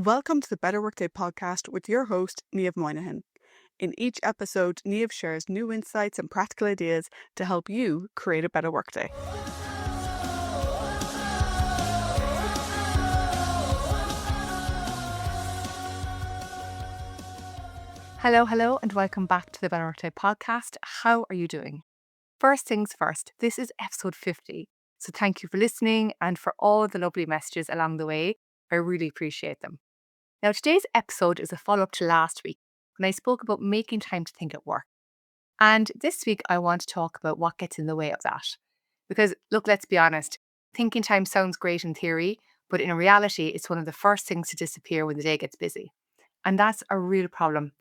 Welcome to the Better Workday Podcast with your host, Niamh Moynihan. In each episode, Niamh shares new insights and practical ideas to help you create a better workday. Hello, and welcome back to the Better Workday Podcast. How are you doing? First things first, this is episode 50. So thank you for listening and for all the lovely messages along the way. I really appreciate them. Now, today's episode is a follow-up to last week when I spoke about making time to think at work. And this week, I want to talk about what gets in the way of that. Because, look, let's be honest, thinking time sounds great in theory, but in reality, it's one of the first things to disappear when the day gets busy. And that's a real problem,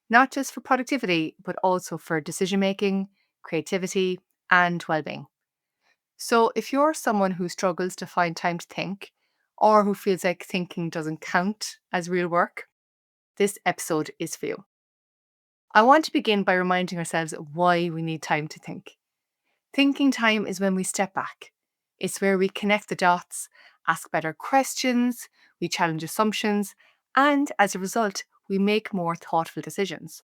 not just for productivity, but also for decision making, creativity, and well-being. So if you're someone who struggles to find time to think, or who feels like thinking doesn't count as real work, this episode is for you. I want to begin by reminding ourselves why we need time to think. Thinking time is when we step back. It's where we connect the dots, ask better questions, we challenge assumptions, and as a result, we make more thoughtful decisions.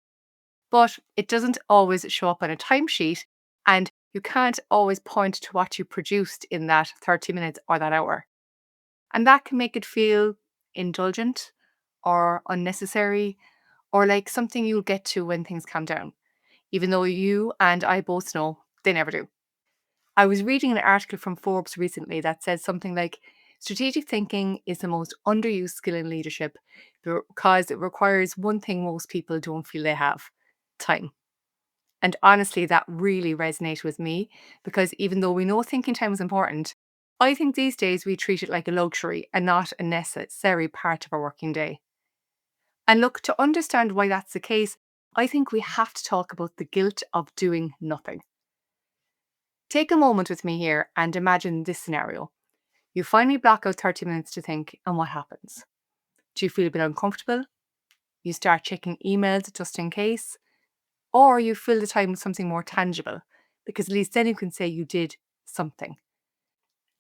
But it doesn't always show up on a timesheet, and you can't always point to what you produced in that 30 minutes or that hour. And that can make it feel indulgent or unnecessary or like something you'll get to when things calm down, even though you and I both know they never do. I was reading an article from Forbes recently that said something like strategic thinking is the most underused skill in leadership because it requires one thing most people don't feel they have: time. And honestly, that really resonated with me because even though we know thinking time is important, I think these days we treat it like a luxury and not a necessary part of our working day. And look, to understand why that's the case, I think we have to talk about the guilt of doing nothing. Take a moment with me here and imagine this scenario. You finally block out 30 minutes to think, and what happens? Do you feel a bit uncomfortable? You start checking emails just in case? Or you fill the time with something more tangible, because at least then you can say you did something.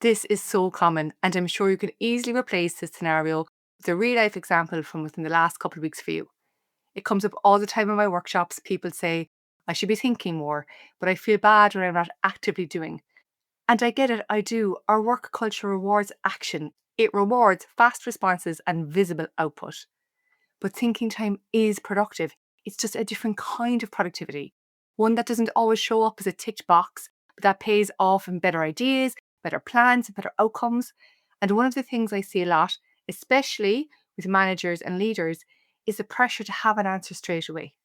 This is so common, and I'm sure you can easily replace this scenario with a real life example from within the last couple of weeks for you. It comes up all the time in my workshops. People say, I should be thinking more, but I feel bad when I'm not actively doing. And I get it, I do. Our work culture rewards action. It rewards fast responses and visible output. But thinking time is productive. It's just a different kind of productivity. One that doesn't always show up as a ticked box, but that pays off in better ideas, better plans, and better outcomes. And one of the things I see a lot, especially with managers and leaders, is the pressure to have an answer straight away.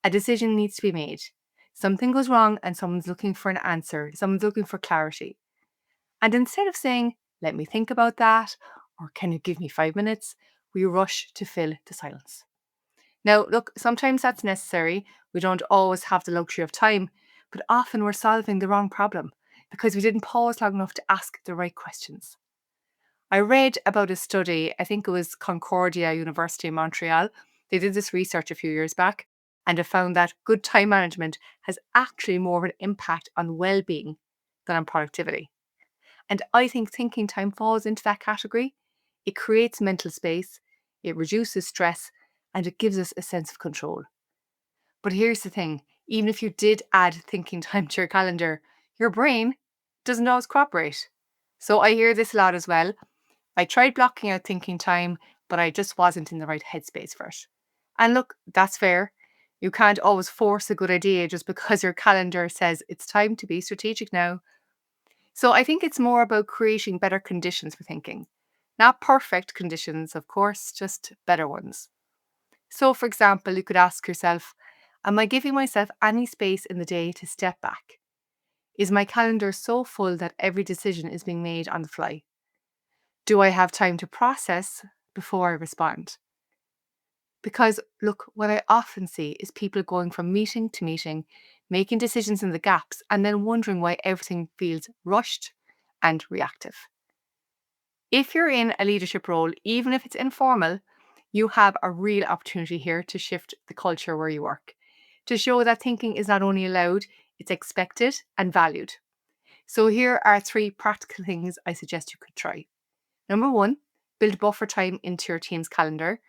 A decision needs to be made. Something goes wrong and someone's looking for an answer. Someone's looking for clarity. And instead of saying, let me think about that, or can you give me 5 minutes, we rush to fill the silence. Now, look, sometimes that's necessary. We don't always have the luxury of time, but often we're solving the wrong problem because we didn't pause long enough to ask the right questions. I read about a study, I think it was Concordia University in Montreal. They did this research a few years back and have found that good time management has actually more of an impact on well-being than on productivity. And I think thinking time falls into that category. It creates mental space, it reduces stress, and it gives us a sense of control. But here's the thing, even if you did add thinking time to your calendar, your brain doesn't always cooperate. So I hear this a lot as well. I tried blocking out thinking time, but I just wasn't in the right headspace for it. And look, that's fair. You can't always force a good idea just because your calendar says it's time to be strategic now. So I think it's more about creating better conditions for thinking. Not perfect conditions, of course, just better ones. So, for example, you could ask yourself, am I giving myself any space in the day to step back? Is my calendar so full that every decision is being made on the fly? Do I have time to process before I respond? Because, look, what I often see is people going from meeting to meeting, making decisions in the gaps, and then wondering why everything feels rushed and reactive. If you're in a leadership role, even if it's informal, you have a real opportunity here to shift the culture where you work, to show that thinking is not only allowed, it's expected and valued. So here are 3 practical things I suggest you could try. Number 1, Build buffer time into your team's calendar.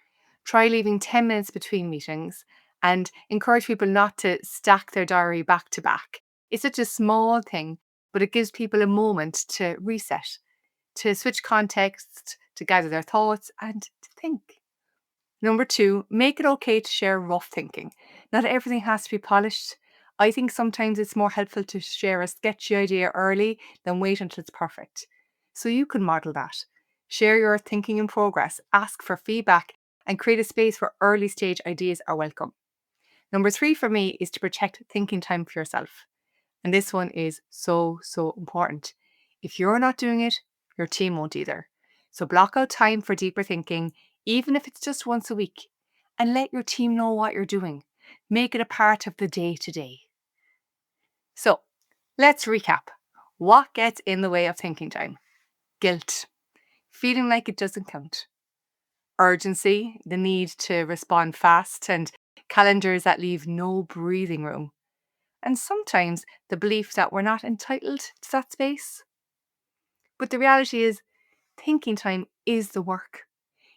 Try leaving 10 minutes between meetings and encourage people not to stack their diary back to back. It's such a small thing, but it gives people a moment to reset, to switch context, to gather their thoughts and to think. Number 2, make it okay to share rough thinking. Not everything has to be polished. I think sometimes it's more helpful to share a sketchy idea early than wait until it's perfect. So you can model that. Share your thinking in progress, ask for feedback, and create a space where early stage ideas are welcome. Number 3 for me is to protect thinking time for yourself. And this one is so important. If you're not doing it, your team won't either. So block out time for deeper thinking, even if it's just once a week, and let your team know what you're doing. Make it a part of the day to day. So let's recap. What gets in the way of thinking time? Guilt, feeling like it doesn't count. Urgency, the need to respond fast, and calendars that leave no breathing room. And sometimes the belief that we're not entitled to that space. But the reality is, thinking time is the work.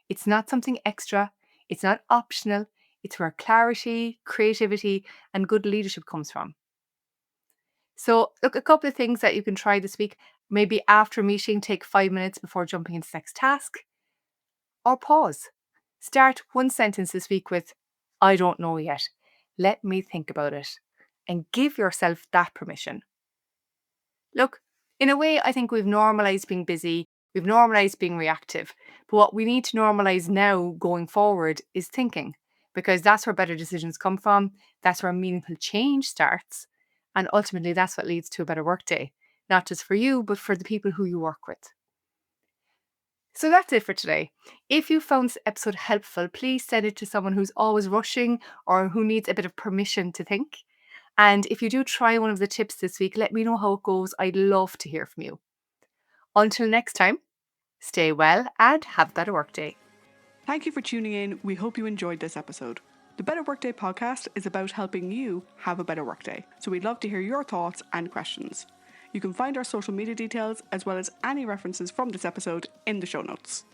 It's not something extra, it's not optional, it's where clarity, creativity, and good leadership comes from. So, look, a couple of things that you can try this week. Maybe after a meeting, take 5 minutes before jumping into the next task, or pause. Start one sentence this week with, I don't know yet. Let me think about it. And give yourself that permission. Look, in a way, I think we've normalized being busy, we've normalized being reactive. But what we need to normalize now going forward is thinking, because that's where better decisions come from, that's where meaningful change starts. And ultimately, that's what leads to a better workday, not just for you, but for the people who you work with. So that's it for today. If you found this episode helpful, please send it to someone who's always rushing or who needs a bit of permission to think. And if you do try one of the tips this week, let me know how it goes. I'd love to hear from you. Until next time, stay well and have a better workday. Thank you for tuning in. We hope you enjoyed this episode. The Better Workday podcast is about helping you have a better workday. So we'd love to hear your thoughts and questions. You can find our social media details as well as any references from this episode in the show notes.